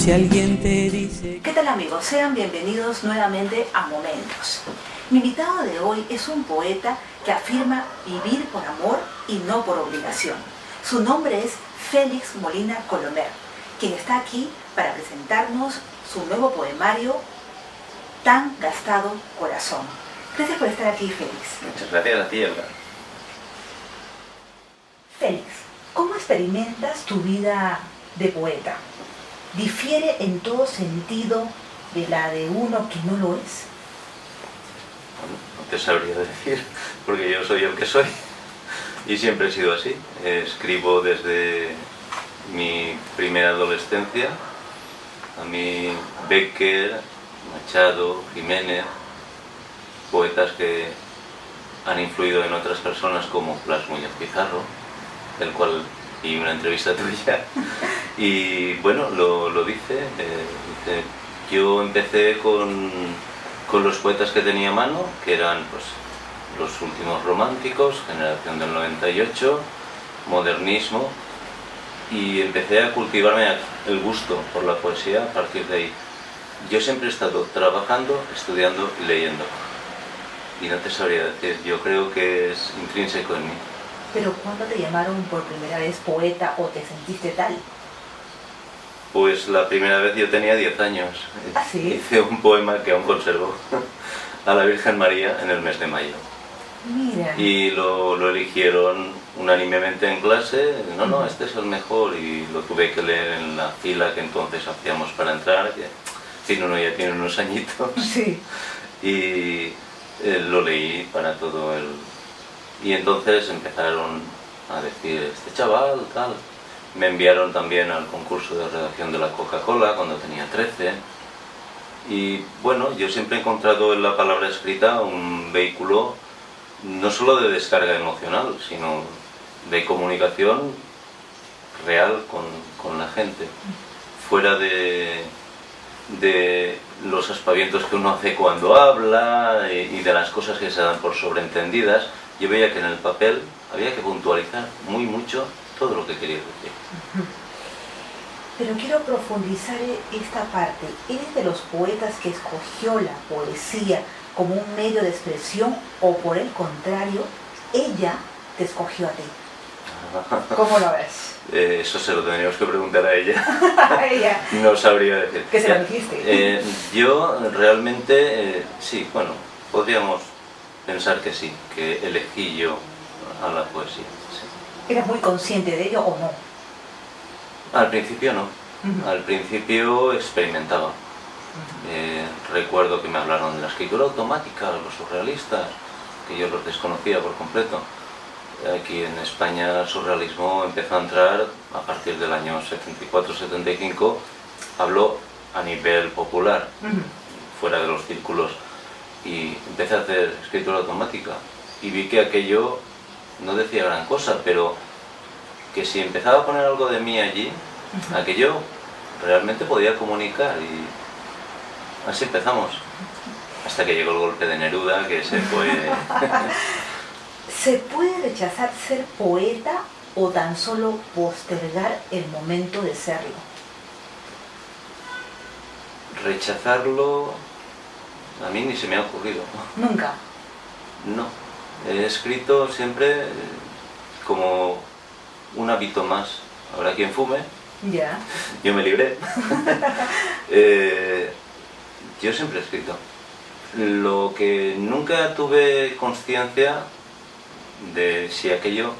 Si alguien te dice... ¿Qué tal, amigos? Sean bienvenidos nuevamente a Momentos. Mi invitado de hoy es un poeta que afirma vivir por amor y no por obligación. Su nombre es Félix Molina Colomer, quien está aquí para presentarnos su nuevo poemario, Tan Gastado Corazón. Gracias por estar aquí, Félix. Muchas gracias a ti, Elga. Félix, ¿cómo experimentas tu vida de poeta? ¿Difiere en todo sentido de la de uno que no lo es? Bueno, no te sabría decir, porque yo soy el que soy y siempre he sido así. Escribo desde mi primera adolescencia. A mí Becker, Machado, Jiménez, poetas que han influido en otras personas como Blas Muñoz Pizarro, del cual vi una entrevista tuya, y bueno, lo dice. Yo empecé con los poetas que tenía a mano, que eran pues los últimos románticos, generación del 98, modernismo, y empecé a cultivarme el gusto por la poesía a partir de ahí. Yo siempre he estado trabajando, estudiando y leyendo, y no te sabría decir, yo creo que es intrínseco en mí. ¿Pero cuándo te llamaron por primera vez poeta o te sentiste tal? Pues la primera vez yo tenía 10 años. ¿Ah, sí? Hice un poema que aún conservo a la Virgen María en el mes de mayo. Mira. Y lo eligieron unánimemente en clase. No, este es el mejor, y lo tuve que leer en la fila que entonces hacíamos para entrar, que en fin, uno ya tiene unos añitos. Sí. Y lo leí para todo el... Y entonces empezaron a decir, este chaval, tal. Me enviaron también al concurso de redacción de la Coca-Cola cuando tenía 13. Y bueno, yo siempre he encontrado en la palabra escrita un vehículo no solo de descarga emocional, sino de comunicación real con la gente. Fuera de los aspavientos que uno hace cuando habla y de las cosas que se dan por sobreentendidas, yo veía que en el papel había que puntualizar mucho todo lo que quería decir. Pero quiero profundizar esta parte. ¿Eres de los poetas que escogió la poesía como un medio de expresión o por el contrario, ella te escogió a ti? ¿Cómo lo ves? Eso se lo tendríamos que preguntar a ella. A ella. No sabría decir. ¿Qué se lo dijiste? Yo realmente, sí, bueno, podríamos pensar que sí, que elegí yo a la poesía. Sí. ¿Eras muy consciente de ello o no? Al principio no. Al principio experimentaba. Recuerdo que me hablaron de la escritura automática, los surrealistas, que yo los desconocía por completo. Aquí en España el surrealismo empezó a entrar a partir del año 74-75, habló a nivel popular, fuera de los círculos, y empecé a hacer escritura automática y vi que aquello no decía gran cosa, pero que si empezaba a poner algo de mí allí, aquello realmente podía comunicar, y así empezamos, hasta que llegó el golpe de Neruda, que se fue... ¿Se puede rechazar ser poeta o tan solo postergar el momento de serlo? Rechazarlo, a mí ni se me ha ocurrido. ¿Nunca? No, he escrito siempre como un hábito más. Habrá quien fume, Ya. yo me libré. Yo siempre he escrito. Lo que nunca tuve conciencia de si aquello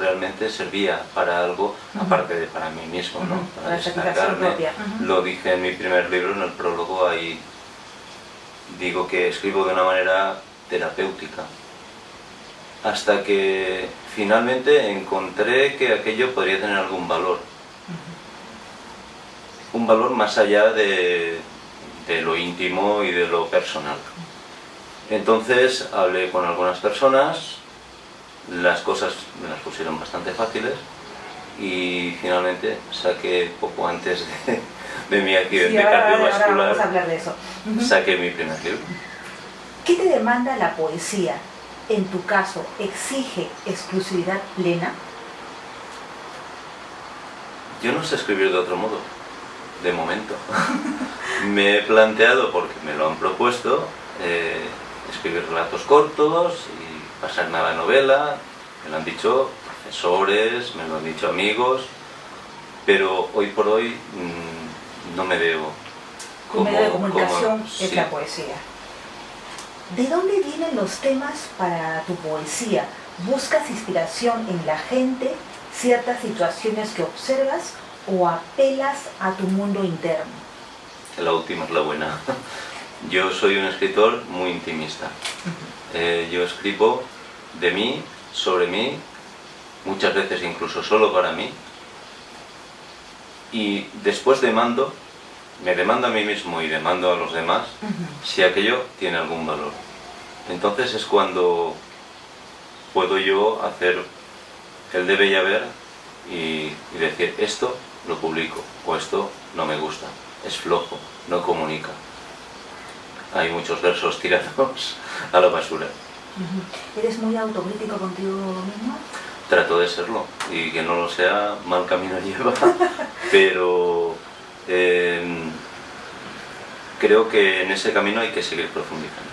realmente servía para algo, aparte de para mí mismo, ¿no? Para descargarme. Lo dije en mi primer libro, en el prólogo, ahí digo que escribo de una manera terapéutica. Hasta que finalmente encontré que aquello podría tener algún valor. Un valor más allá de lo íntimo y de lo personal. Entonces hablé con algunas personas, las cosas me las pusieron bastante fáciles y finalmente saqué, poco antes de mi accidente cardiovascular, ahora vamos a hablar de eso. Saqué mi primer libro. ¿Qué te demanda la poesía? En tu caso, ¿exige exclusividad plena? Yo no sé escribir de otro modo. de momento. Me he planteado, porque me lo han propuesto, escribir relatos cortos y pasarme a la novela. Me lo han dicho profesores, me lo han dicho amigos, pero hoy por hoy no me veo como... Un medio de comunicación es sí. La poesía. ¿De dónde vienen los temas para tu poesía? ¿Buscas inspiración en la gente, ciertas situaciones que observas o apelas a tu mundo interno? La última es la buena. Yo soy un escritor muy intimista. Yo escribo de mí, sobre mí, muchas veces incluso solo para mí. Y después me demando a mí mismo y demando a los demás si aquello tiene algún valor. Entonces es cuando puedo yo hacer el debe y haber y decir esto lo publico o esto no me gusta, es flojo, no comunica. Hay muchos versos tirados a la basura. ¿Eres muy autocrítico contigo mismo? Trato de serlo, y que no lo sea, mal camino lleva, pero creo que en ese camino hay que seguir profundizando,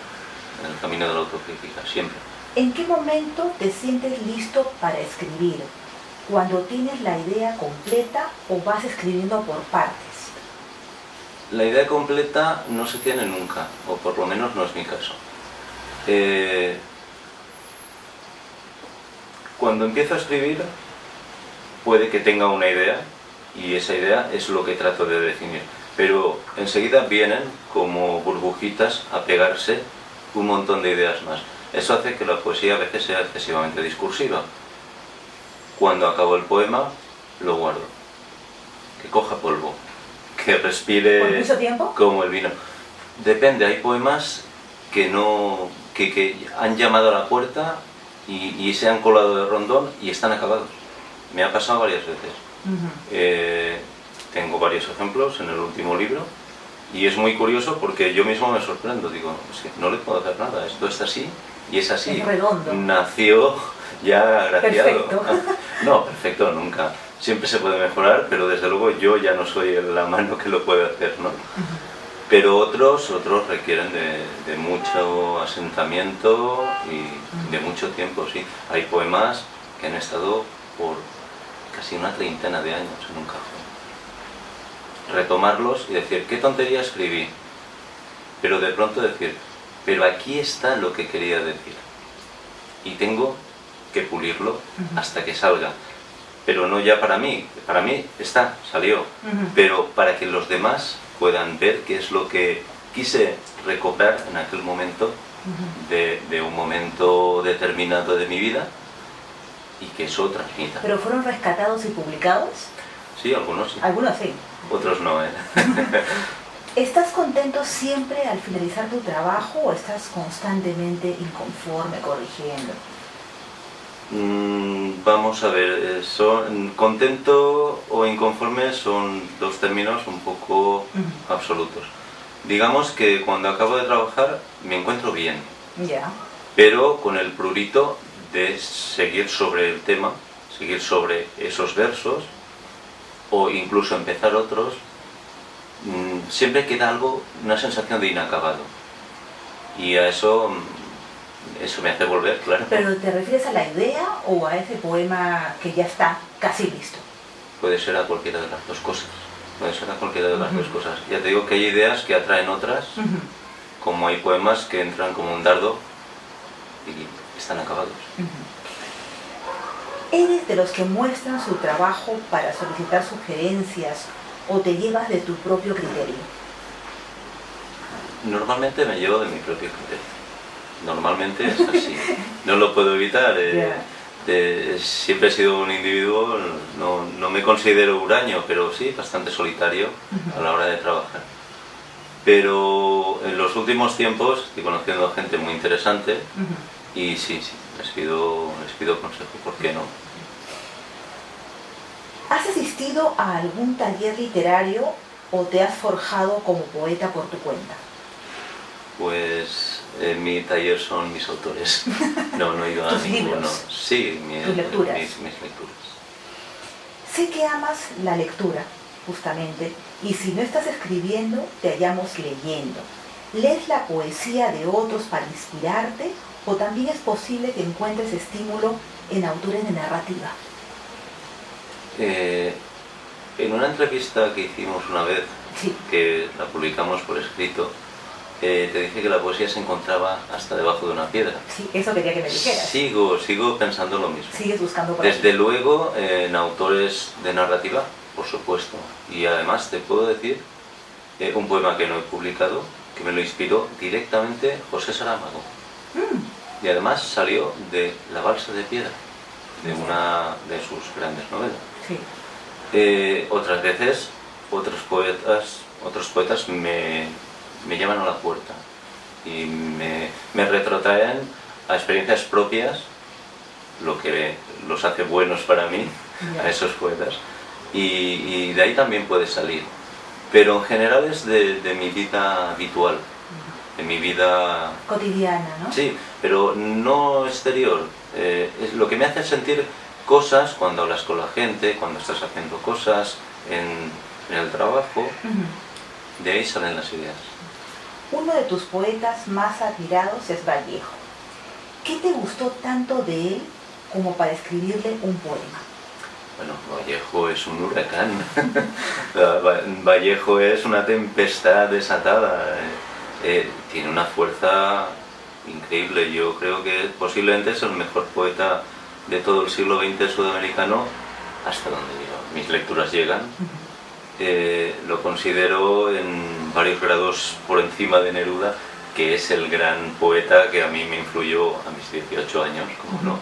en el camino de la autocrítica, siempre. ¿En qué momento te sientes listo para escribir? ¿Cuando tienes la idea completa o vas escribiendo por partes? La idea completa no se tiene nunca, o por lo menos no es mi caso. Cuando empiezo a escribir, puede que tenga una idea, y esa idea es lo que trato de definir. Pero enseguida vienen como burbujitas a pegarse un montón de ideas más. Eso hace que la poesía a veces sea excesivamente discursiva. Cuando acabo el poema, lo guardo. Que coja polvo, que respire... ¿Por mucho tiempo? Como el vino. Depende, hay poemas que han llamado a la puerta y se han colado de rondón y están acabados. Me ha pasado varias veces. Tengo varios ejemplos en el último libro y es muy curioso porque yo mismo me sorprendo. Digo, es que no le puedo hacer nada, esto está así y es así. Es redondo. Nació ya agraciado. Perfecto. No, perfecto nunca. Siempre se puede mejorar, pero desde luego yo ya no soy la mano que lo puede hacer, ¿no? Pero otros requieren de mucho asentamiento y de mucho tiempo, sí. Hay poemas que han estado por casi una treintena de años en un cajón. Retomarlos y decir, qué tontería escribí, pero de pronto decir, pero aquí está lo que quería decir. Y tengo que pulirlo hasta que salga. Pero no ya para mí está, salió, pero para que los demás puedan ver qué es lo que quise recobrar en aquel momento, de un momento determinado de mi vida, y que eso transmita. ¿Pero fueron rescatados y publicados? Sí, algunos sí. Algunos sí. Otros no, ¿eh? ¿Estás contento siempre al finalizar tu trabajo o estás constantemente inconforme, corrigiendo? Vamos a ver, contento o inconforme son dos términos un poco absolutos. Digamos que cuando acabo de trabajar me encuentro bien, pero con el prurito de seguir sobre el tema, seguir sobre esos versos o incluso empezar otros. Siempre queda algo, una sensación de inacabado, y a eso me hace volver, claro. ¿Pero te refieres a la idea o a ese poema que ya está casi listo? Puede ser a cualquiera de las dos cosas. Puede ser a cualquiera de las dos cosas. Ya te digo que hay ideas que atraen otras, como hay poemas que entran como un dardo y están acabados. ¿Eres de los que muestran su trabajo para solicitar sugerencias o te llevas de tu propio criterio? Normalmente me llevo de mi propio criterio. Normalmente es así. No lo puedo evitar. Siempre he sido un individuo, no me considero huraño, pero sí bastante solitario a la hora de trabajar. Pero en los últimos tiempos estoy conociendo a gente muy interesante y sí, les pido consejo, ¿por qué no? ¿Has asistido a algún taller literario o te has forjado como poeta por tu cuenta? Pues mi taller son mis autores. No he ido a ninguno. Libros. Sí, ¿Tus lecturas? Mis lecturas. Sé que amas la lectura. justamente, y si no estás escribiendo, te hallamos leyendo. ¿Lees la poesía de otros para inspirarte o también es posible que encuentres estímulo en autores de narrativa? En una entrevista que hicimos una vez, Sí. que la publicamos por escrito, te dije que la poesía se encontraba hasta debajo de una piedra. Sí, eso quería que me dijeras. Sigo pensando lo mismo. Sigues buscando por ahí. Desde luego, en autores de narrativa, por supuesto. Y además te puedo decir un poema que no he publicado, que me lo inspiró directamente José Saramago. Y además salió de La balsa de piedra, de una de sus grandes novelas. Sí. Otras veces, otros poetas me llaman a la puerta y me retrotraen a experiencias propias, lo que los hace buenos para mí, a esos poetas, y de ahí también puede salir. Pero en general es de mi vida habitual, de mi vida cotidiana, ¿no? Sí, pero no exterior. Es lo que me hace sentir cosas cuando hablas con la gente, cuando estás haciendo cosas en el trabajo, de ahí salen las ideas. Uno de tus poetas más admirados es Vallejo. ¿Qué te gustó tanto de él como para escribirle un poema? Bueno, Vallejo es un huracán. Vallejo es una tempestad desatada. Tiene una fuerza increíble. Yo creo que posiblemente es el mejor poeta de todo el siglo XX sudamericano, hasta donde mis lecturas llegan. Lo considero en varios grados por encima de Neruda, que es el gran poeta que a mí me influyó a mis 18 años, como no.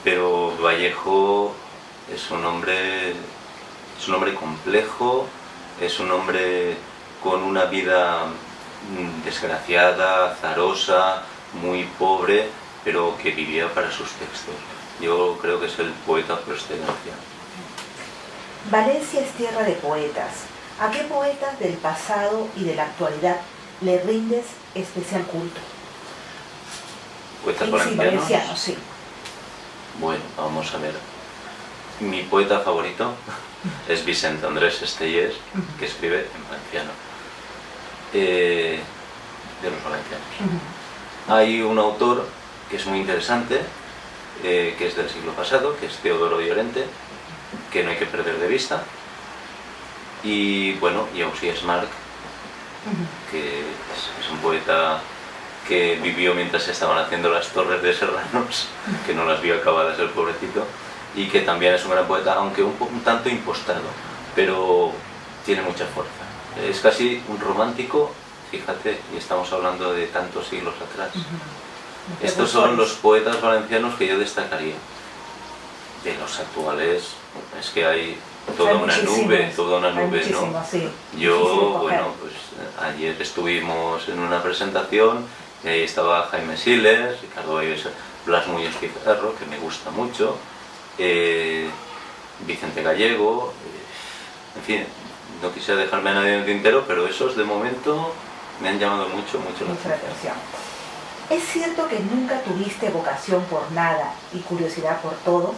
Pero Vallejo es un hombre complejo, es un hombre con una vida desgraciada, azarosa, muy pobre, pero que vivía para sus textos. Yo creo que es el poeta por excelencia. Valencia es tierra de poetas. ¿A qué poetas del pasado y de la actualidad le rindes especial culto? ¿Poetas Sí, valencianos, sí. Bueno, vamos a ver. Mi poeta favorito es Vicente Andrés Estellés, que escribe en valenciano. De los valencianos. Hay un autor que es muy interesante, que es del siglo pasado, que es Teodoro Llorente, que no hay que perder de vista. Y bueno, y Ausiàs March, que es un poeta que vivió mientras estaban haciendo las torres de Serranos, que no las vio acabadas el pobrecito, y que también es un gran poeta, aunque un tanto impostado, pero tiene mucha fuerza. Es casi un romántico, fíjate, y estamos hablando de tantos siglos atrás. Estos son los poetas valencianos que yo destacaría. De los actuales, es que hay toda una nube, ¿no? Sí. Yo, bueno, pues ayer estuvimos en una presentación y ahí estaba Jaime Siles, Ricardo Blas Muñoz Pizarro, que me gusta mucho, Vicente Gallego, en fin, no quisiera dejarme a nadie en el tintero, pero esos de momento me han llamado mucho la atención. ¿Es cierto que nunca tuviste vocación por nada y curiosidad por todo?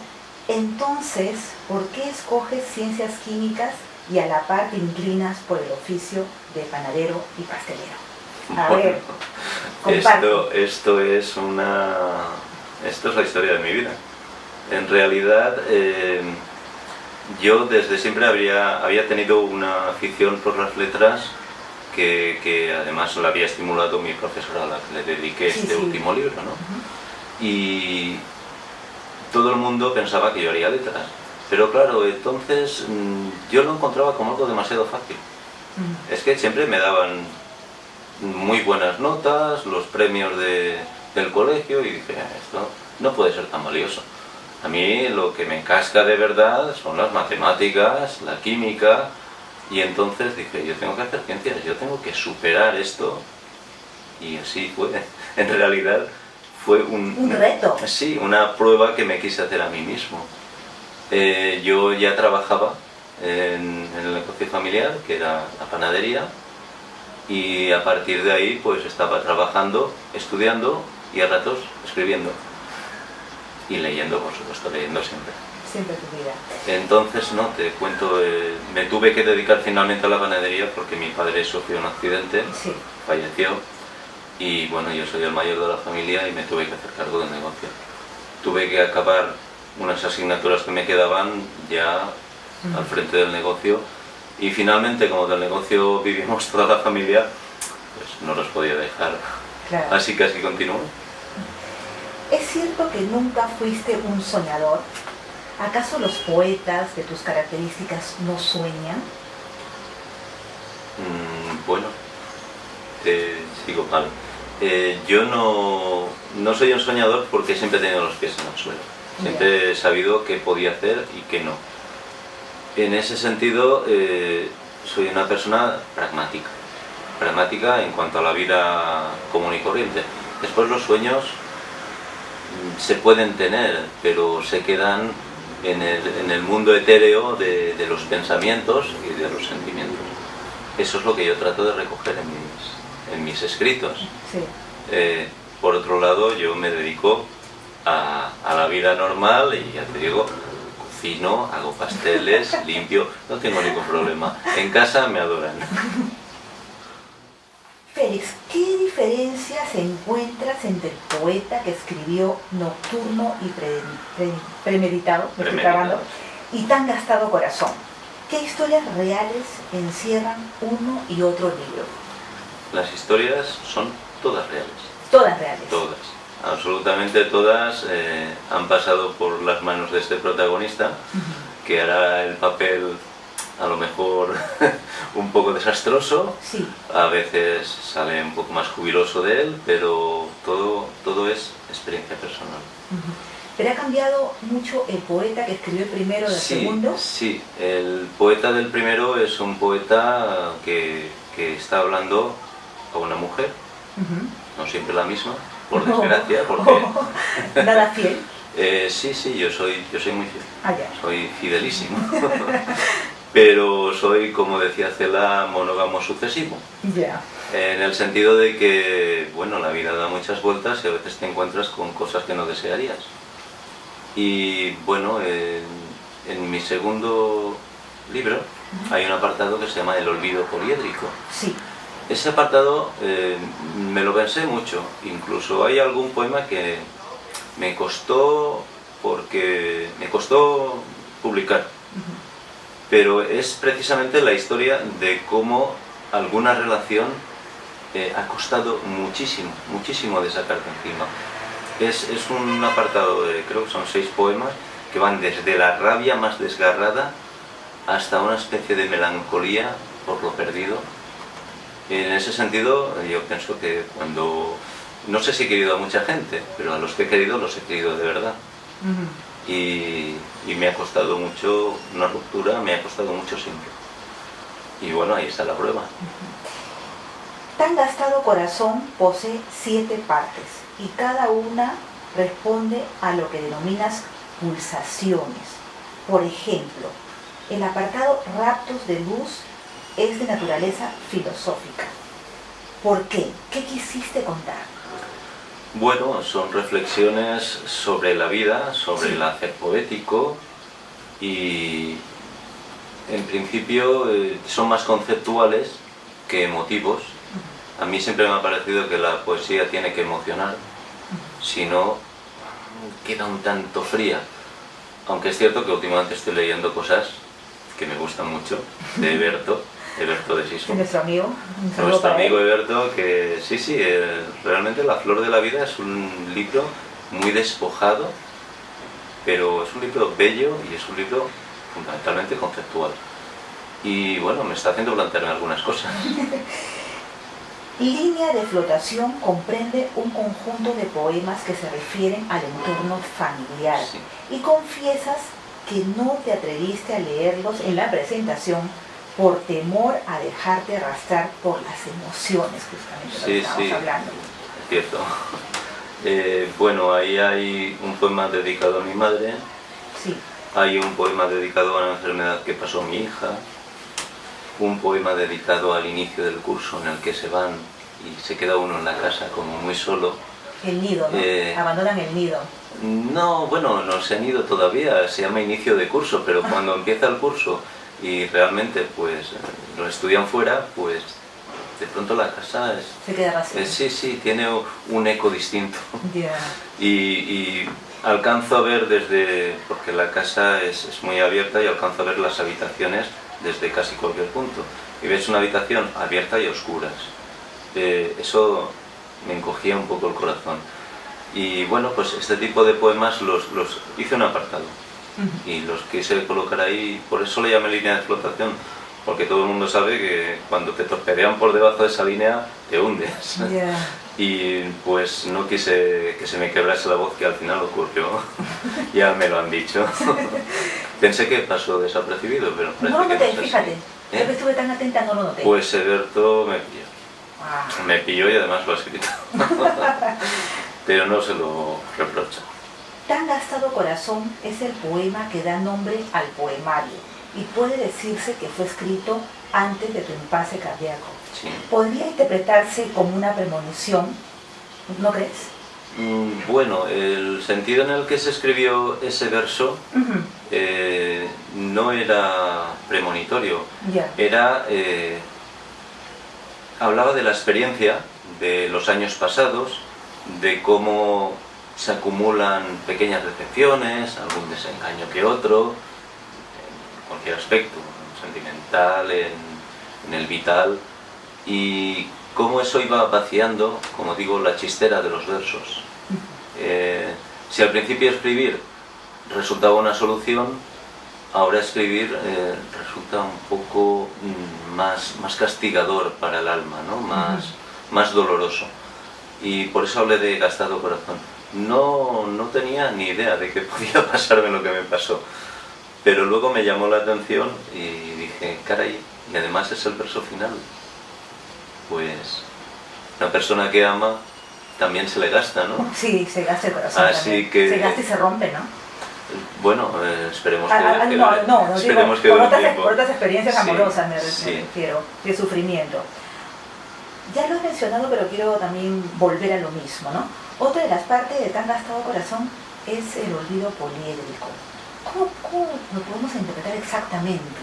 Entonces, ¿por qué escoges ciencias químicas y a la par te inclinas por el oficio de panadero y pastelero? A ver, comparte. Esto es la historia de mi vida. En realidad, yo desde siempre había tenido una afición por las letras que además la había estimulado mi profesora, a la que le dediqué último libro, ¿no? Y todo el mundo pensaba que yo haría letras, pero claro, entonces yo lo encontraba como algo demasiado fácil. Es que siempre me daban muy buenas notas, los premios del colegio, y dije, esto no puede ser tan valioso. A mí lo que me encasca de verdad son las matemáticas, la química, y entonces dije, yo tengo que hacer ciencias, yo tengo que superar esto, y así fue. En realidad fue un reto. Sí, una prueba que me quise hacer a mí mismo. Yo ya trabajaba en el negocio familiar, que era la panadería, y a partir de ahí pues estaba trabajando, estudiando y a ratos escribiendo. Y leyendo, por supuesto, leyendo siempre. Siempre tu vida. Entonces, no, te cuento, me tuve que dedicar finalmente a la panadería porque mi padre sufrió un accidente, Sí. falleció, y bueno, yo soy el mayor de la familia y me tuve que hacer cargo del negocio. Tuve que acabar unas asignaturas que me quedaban ya al frente del negocio, y finalmente, como del negocio vivimos toda la familia, pues no los podía dejar. Claro. Así que así continuó. ¿Es cierto que nunca fuiste un soñador? ¿Acaso los poetas de tus características no sueñan? Bueno, te sigo mal. Yo no soy un soñador porque siempre he tenido los pies en el suelo. Siempre he sabido qué podía hacer y qué no. En ese sentido, soy una persona pragmática. Pragmática en cuanto a la vida común y corriente. Después los sueños se pueden tener, pero se quedan en el mundo etéreo de los pensamientos y de los sentimientos. Eso es lo que yo trato de recoger en mis escritos. Sí. Por otro lado, yo me dedico a la vida normal y ya te digo, cocino, hago pasteles, limpio, no tengo ningún problema. En casa me adoran. Félix, ¿qué diferencias encuentras entre el poeta que escribió Nocturno y Premeditado, me estoy trabando, y Tan gastado corazón? ¿Qué historias reales encierran uno y otro libro? Las historias son todas reales. Todas reales. Todas. Absolutamente todas han pasado por las manos de este protagonista, que hará el papel a lo mejor un poco desastroso, Sí. A veces sale un poco más jubiloso de él, pero todo es experiencia personal. ¿Pero ha cambiado mucho el poeta que escribió el primero del segundo? Sí, el poeta del primero es un poeta que está hablando a una mujer, no siempre la misma, por desgracia, porque... ¿Nada fiel? Sí, yo soy muy fiel. Ah, ya. Soy fidelísimo. Pero soy, como decía Cela, monógamo sucesivo. Ya. En el sentido de que, bueno, la vida da muchas vueltas y a veces te encuentras con cosas que no desearías. Y bueno, en mi segundo libro hay un apartado que se llama El olvido poliédrico. Sí. Ese apartado me lo pensé mucho. Incluso hay algún poema que me costó publicar. Pero es precisamente la historia de cómo alguna relación ha costado muchísimo, muchísimo de sacarte encima. Es un apartado de, creo que son 6 poemas, que van desde la rabia más desgarrada hasta una especie de melancolía por lo perdido. En ese sentido, yo pienso que cuando... No sé si he querido a mucha gente, pero a los que he querido, los he querido de verdad. Y me ha costado mucho una ruptura, me ha costado mucho siempre. Y bueno, ahí está la prueba. Tan gastado corazón posee 7 partes y cada una responde a lo que denominas pulsaciones. Por ejemplo, el apartado Raptos de Luz es de naturaleza filosófica. ¿Por qué? ¿Qué quisiste contar? Bueno, son reflexiones sobre la vida, sobre el hacer poético y en principio son más conceptuales que emotivos. A mí siempre me ha parecido que la poesía tiene que emocionar, si no queda un tanto fría. Aunque es cierto que últimamente estoy leyendo cosas que me gustan mucho, de Eberto de Siso. Nuestro amigo. Nuestro amigo Eberto, que sí, realmente La flor de la vida es un libro muy despojado, pero es un libro bello y es un libro fundamentalmente conceptual. Y bueno, me está haciendo plantearme algunas cosas. Línea de flotación comprende un conjunto de poemas que se refieren al entorno familiar. Sí. Y confiesas que no te atreviste a leerlos en la presentación por temor a dejarte arrastrar por las emociones, justamente lo que estamos hablando. Es cierto. Bueno, ahí hay un poema dedicado a mi madre, sí. Hay un poema dedicado a una enfermedad que pasó mi hija, un poema dedicado al inicio del curso en el que se van y se queda uno en la casa como muy solo. El nido, ¿no? Abandonan el nido. No, bueno, no se han ido todavía, se llama inicio de curso, pero cuando empieza el curso y realmente pues lo estudian fuera, pues de pronto la casa se queda vacía. Sí, sí, tiene un eco distinto. Yeah. Y alcanzo a ver porque la casa es muy abierta, y alcanzo a ver las habitaciones desde casi cualquier punto. Y ves una habitación abierta y a oscuras. Eso me encogía un poco el corazón. Y bueno, pues este tipo de poemas los hice un apartado. Y los quise colocar ahí, por eso le llamé línea de flotación, porque todo el mundo sabe que cuando te torpedean por debajo de esa línea te hundes. Yeah. Y pues no quise que se me quebrase la voz, que al final ocurrió. Ya me lo han dicho. Pensé que pasó desapercibido, pero parece no lo noté, que no es fíjate. así. Yo que estuve tan atenta no lo noté. Pues Eberto me pilló. Wow. Me pilló y además lo ha escrito. Pero no se lo reprocha. Tan gastado corazón es el poema que da nombre al poemario y puede decirse que fue escrito antes de tu impasse cardíaco. Sí. ¿Podría interpretarse como una premonición? ¿No crees? Bueno, el sentido en el que se escribió ese verso no era premonitorio. Yeah. Era... hablaba de la experiencia de los años pasados, de cómo se acumulan pequeñas decepciones, algún desengaño que otro, en cualquier aspecto, sentimental, en el vital, y cómo eso iba vaciando, como digo, la chistera de los versos. Si al principio escribir resultaba una solución, ahora escribir resulta un poco más castigador para el alma, ¿no? Más doloroso. Y por eso hablé de gastado corazón. No tenía ni idea de que podía pasarme lo que me pasó, pero luego me llamó la atención y dije, caray, y además es el verso final. Pues una persona que ama también se le gasta, ¿no? Sí, se gasta el corazón. Así también. que... Se gasta y se rompe, ¿no? Bueno, esperemos que... esperemos que por otras experiencias amorosas me sí. refiero, de sufrimiento. Ya lo he mencionado, pero quiero también volver a lo mismo, ¿no? Otra de las partes de Tan gastado corazón es el olvido poliédrico. ¿Cómo lo podemos interpretar exactamente?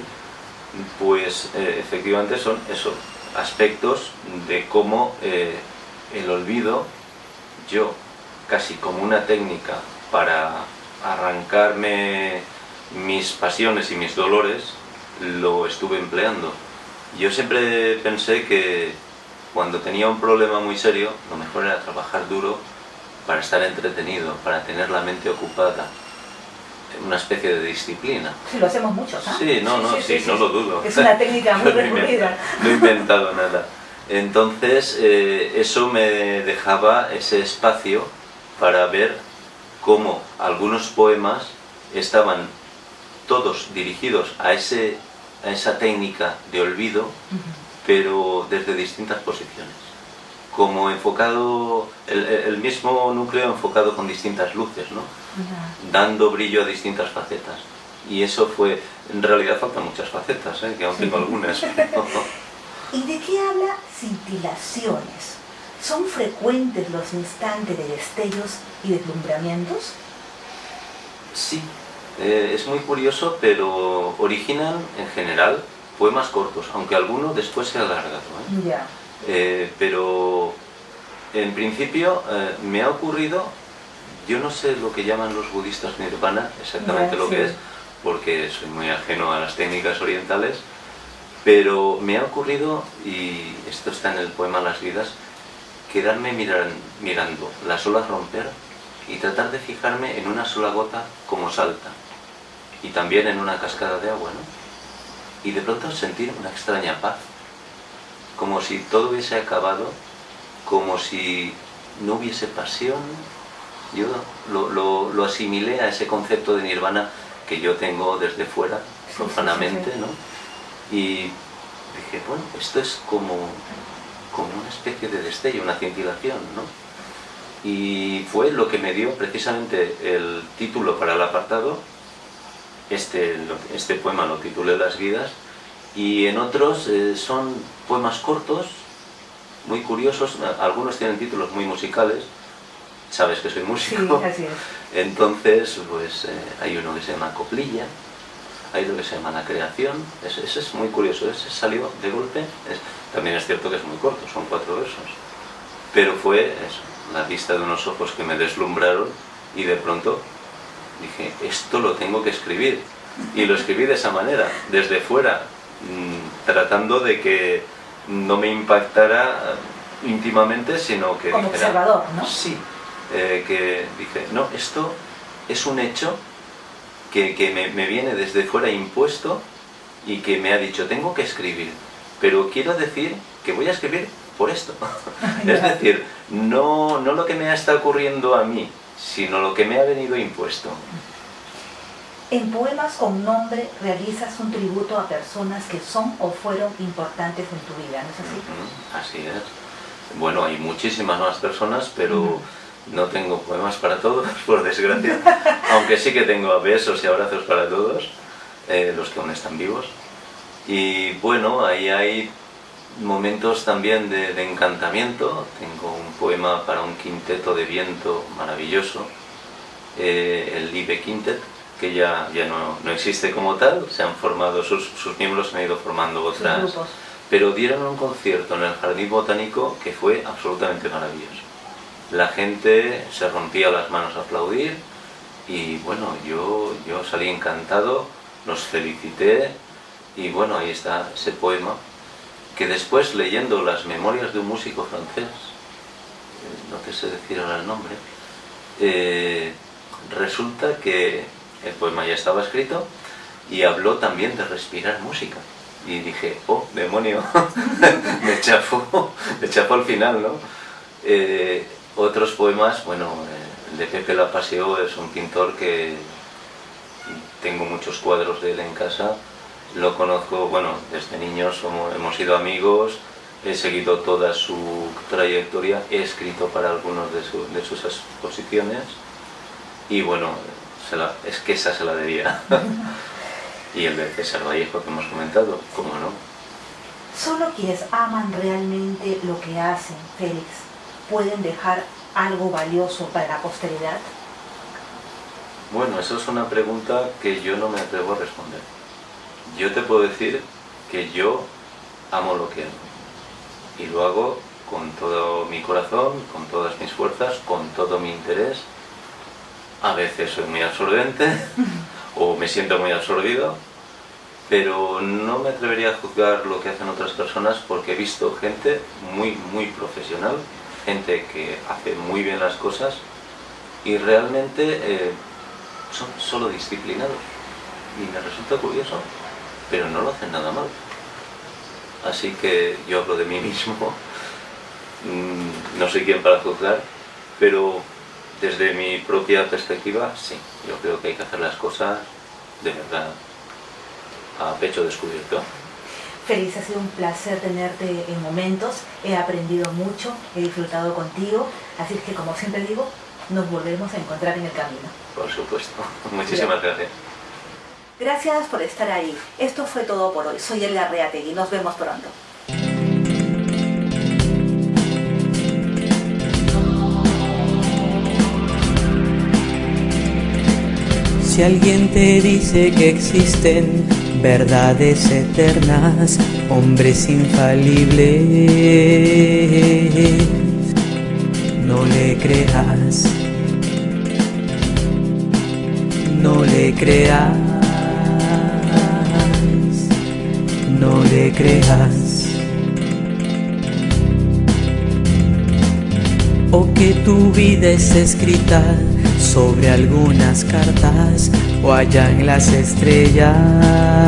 Pues efectivamente son esos aspectos de cómo el olvido, yo casi como una técnica para arrancarme mis pasiones y mis dolores, lo estuve empleando. Yo siempre pensé que cuando tenía un problema muy serio, lo mejor era trabajar duro para estar entretenido, para tener la mente ocupada, una especie de disciplina. Sí, lo hacemos muchos, ¿no? Sí, no lo dudo. Es una técnica muy recurrida. No he inventado nada. Entonces, eso me dejaba ese espacio para ver cómo algunos poemas estaban todos dirigidos a esa técnica de olvido, pero desde distintas posiciones. Como enfocado, el mismo núcleo enfocado con distintas luces, ¿no? Dando brillo a distintas facetas. Y eso fue, en realidad faltan muchas facetas, que aún tengo algunas. ¿Y de qué habla cintilaciones? ¿Son frecuentes los instantes de destellos y deslumbramientos? Sí, es muy curioso, pero originan en general poemas cortos, aunque alguno después se ha alargado. Ya. Pero en principio me ha ocurrido, yo no sé lo que llaman los budistas nirvana, exactamente lo que es, porque soy muy ajeno a las técnicas orientales, pero me ha ocurrido, y esto está en el poema Las vidas, quedarme mirando las olas romper y tratar de fijarme en una sola gota como salta, y también en una cascada de agua, ¿no? Y de pronto sentir una extraña paz, como si todo hubiese acabado, como si no hubiese pasión. Yo lo asimilé a ese concepto de nirvana que yo tengo desde fuera, profanamente, ¿no? Y dije, bueno, esto es como una especie de destello, una cintilación, ¿no? Y fue lo que me dio precisamente el título para el apartado. Este poema lo titulé Las vidas, y en otros son poemas cortos, muy curiosos, algunos tienen títulos muy musicales. sabes que soy músico. Sí, así es. Entonces, pues hay uno que se llama Coplilla, hay otro que se llama La Creación. Ese es muy curioso, ese salió de golpe. También es cierto que es muy corto, son 4 versos. Pero fue eso, la vista de unos ojos que me deslumbraron y de pronto dije, esto lo tengo que escribir. Y lo escribí de esa manera, desde fuera, tratando de que no me impactara íntimamente, sino que como dijera, observador, ¿no? Sí, que dije, no, esto es un hecho que me viene desde fuera impuesto y que me ha dicho, tengo que escribir, pero quiero decir que voy a escribir por esto. Es decir, no lo que me está ocurriendo a mí, sino lo que me ha venido impuesto. En Poemas con Nombre realizas un tributo a personas que son o fueron importantes en tu vida, ¿no es así? Así es. Bueno, hay muchísimas más personas, pero no tengo poemas para todos, por desgracia. Aunque sí que tengo besos y abrazos para todos, los que aún están vivos. Y bueno, ahí hay momentos también de encantamiento. Tengo un poema para un quinteto de viento maravilloso, el Liebe Quintet, que ya no existe como tal, se han formado, sus miembros han ido formando otras, pero dieron un concierto en el Jardín Botánico que fue absolutamente maravilloso. La gente se rompía las manos a aplaudir y bueno, yo salí encantado, los felicité y bueno, ahí está ese poema que después, leyendo las memorias de un músico francés, no te sé decir ahora el nombre, resulta que el poema ya estaba escrito y habló también de respirar música. Y dije, oh, demonio, me chafó al final, ¿no? Otros poemas, bueno, el de Pepe Lapasseau es un pintor que tengo muchos cuadros de él en casa, lo conozco, bueno, desde niños hemos sido amigos, he seguido toda su trayectoria, he escrito para algunos de sus exposiciones y bueno, es que esa se la debía. Y el de César Vallejo que hemos comentado, ¿cómo no? Solo quienes aman realmente lo que hacen, Félix, pueden dejar algo valioso para la posteridad. Bueno, eso es una pregunta que yo no me atrevo a responder. Yo te puedo decir que yo amo lo que hago y lo hago con todo mi corazón, con todas mis fuerzas, con todo mi interés. A veces soy muy absorbente o me siento muy absorbido, pero no me atrevería a juzgar lo que hacen otras personas porque he visto gente muy profesional, gente que hace muy bien las cosas y realmente son solo disciplinados. Y me resulta curioso, pero no lo hacen nada mal. Así que yo hablo de mí mismo, no soy quien para juzgar, pero desde mi propia perspectiva, sí, yo creo que hay que hacer las cosas de verdad a pecho descubierto. Félix, ha sido un placer tenerte en Momentos, he aprendido mucho, he disfrutado contigo, así que como siempre digo, nos volvemos a encontrar en el camino. Por supuesto, muchísimas gracias. Gracias por estar ahí, esto fue todo por hoy, soy Elga Reategui, nos vemos pronto. Si alguien te dice que existen verdades eternas, hombres infalibles, no le creas, no le creas, no le creas. O que tu vida es escrita sobre algunas cartas o allá en las estrellas.